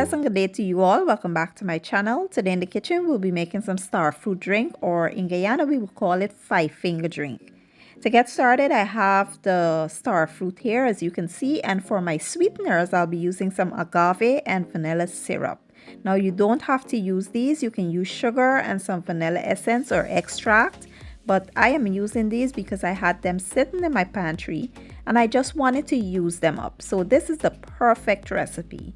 pleasant good day to you all. Welcome back to my channel. Today in the kitchen, we'll be making some star fruit drink, or in Guyana, we will call it five-finger drink. To get started, I have the star fruit here, as you can see, and for my sweeteners, I'll be using some agave and vanilla syrup. Now, you don't have to use these. You can use sugar and some vanilla essence or extract, but I am using these because I had them sitting in my pantry and I just wanted to use them up. So this is the perfect recipe.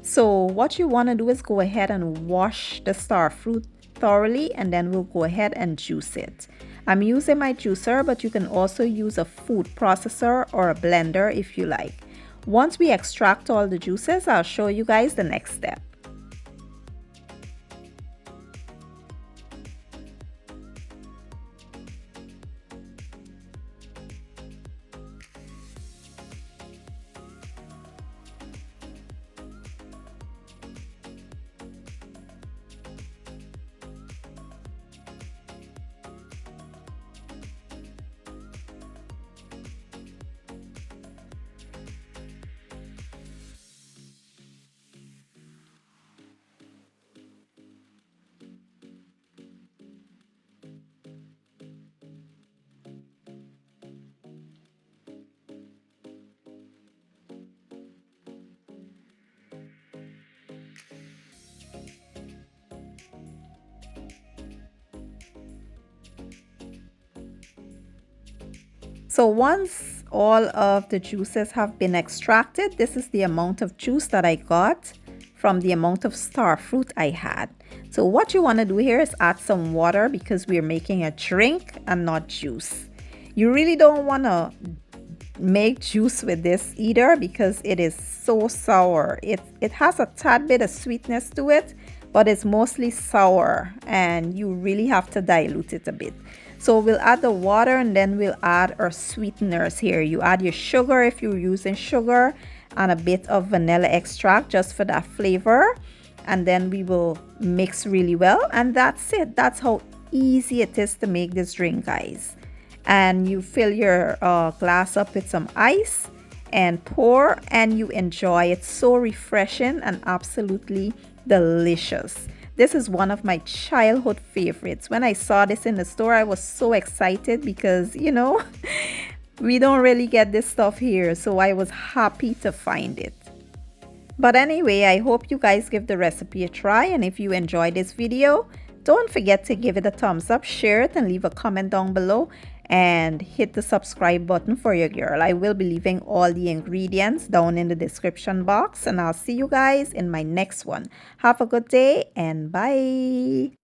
So what you want to do is go ahead and wash the star fruit thoroughly, and then we'll go ahead and juice it. I'm using my juicer, but you can also use a food processor or a blender if you like. Once we extract all the juices, I'll show you guys the next step. So once all of the juices have been extracted, this is the amount of juice that I got from the amount of star fruit I had. So what you want to do here is add some water because we're making a drink and not juice. You really don't want to make juice with this either because it is so sour. It has a tad bit of sweetness to it, but it's mostly sour and you really have to dilute it a bit. So we'll add the water and then we'll add our sweeteners here. You add your sugar if you're using sugar and a bit of vanilla extract just for that flavor. And then we will mix really well. And that's it. That's how easy it is to make this drink, guys. And you fill your glass up with some ice and pour and you enjoy. It's so refreshing and absolutely delicious. This is one of my childhood favorites. When I saw this in the store, I was so excited because, you know, we don't really get this stuff here. So I was happy to find it. But anyway, I hope you guys give the recipe a try. And if you enjoyed this video, don't forget to give it a thumbs up, share it, and leave a comment down below. And hit the subscribe button for your girl. I will be leaving all the ingredients down in the description box, and I'll see you guys in my next one. Have a good day and bye.